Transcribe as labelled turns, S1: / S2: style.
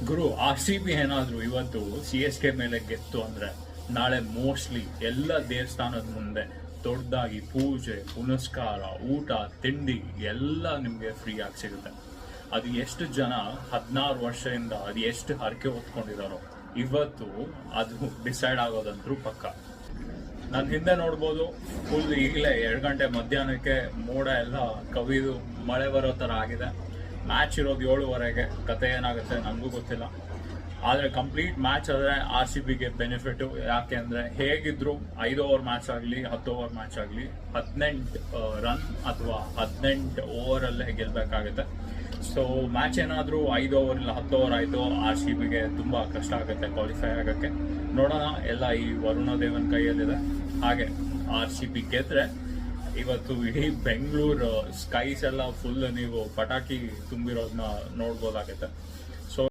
S1: ಗುರು RCB ಏನಾದ್ರು ಇವತ್ತು CSK ಮೇಲೆ ಗೆತ್ತು ಅಂದ್ರೆ ನಾಳೆ ಮೋಸ್ಟ್ಲಿ ಎಲ್ಲ ದೇವಸ್ಥಾನದ ಮುಂದೆ ದೊಡ್ಡದಾಗಿ ಪೂಜೆ ಪುನಸ್ಕಾರ ಊಟ ತಿಂಡಿ ಎಲ್ಲ ನಿಮ್ಗೆ ಫ್ರೀ ಆಗಿ ಸಿಗುತ್ತೆ. ಅದು ಎಷ್ಟು ಜನ 16 ವರ್ಷದಿಂದ ಅದು ಎಷ್ಟು ಹರಕೆ ಹೊತ್ಕೊಂಡಿದಾರೋ ಇವತ್ತು ಅದು ಡಿಸೈಡ್ ಆಗೋದಂತೂ ಪಕ್ಕ. ನನ್ನ ಹಿಂದೆ ನೋಡ್ಬೋದು, ಫುಲ್ ಈಗಲೇ 2 ಗಂಟೆ ಮಧ್ಯಾಹ್ನಕ್ಕೆ ಮೋಡ ಎಲ್ಲ ಕವಿದು ಮಳೆ ಬರೋ ಥರ ಆಗಿದೆ. ಮ್ಯಾಚ್ ಇರೋದು 7:15. ಕತೆ ಏನಾಗುತ್ತೆ ನನಗೂ ಗೊತ್ತಿಲ್ಲ. ಆದರೆ ಕಂಪ್ಲೀಟ್ ಮ್ಯಾಚ್ ಆದರೆ RCBಗೆ ಬೆನಿಫಿಟು. ಯಾಕೆ ಅಂದರೆ ಹೇಗಿದ್ರು 5 ಓವರ್ ಮ್ಯಾಚ್ ಆಗಲಿ 10 ಓವರ್ ಮ್ಯಾಚ್ ಆಗಲಿ 18 ರನ್ ಅಥವಾ 18 ಓವರಲ್ಲೇ ಗೆಲ್ಲಬೇಕಾಗುತ್ತೆ. ಸೊ ಮ್ಯಾಚ್ ಏನಾದರೂ 5 ಓವರ್ ಇಲ್ಲ 10 ಓವರ್ ಆಯಿತು RCBಗೆ ತುಂಬ ಕಷ್ಟ ಆಗುತ್ತೆ ಕ್ವಾಲಿಫೈ ಆಗೋಕ್ಕೆ. ನೋಡೋಣ, ಎಲ್ಲ ಈ ವರುಣ ದೇವನ್ ಕೈಯಲ್ಲಿದೆ. ಹಾಗೆ RCB ಗೆದ್ರೆ ಇವತ್ತು ಇಡೀ ಬೆಂಗಳೂರು ಸ್ಕೈಸ್ ಎಲ್ಲ ಫುಲ್ ನೀವು ಪಟಾಕಿ ತುಂಬಿರೋದನ್ನ ನೋಡ್ಬೋದಾಗುತ್ತೆ.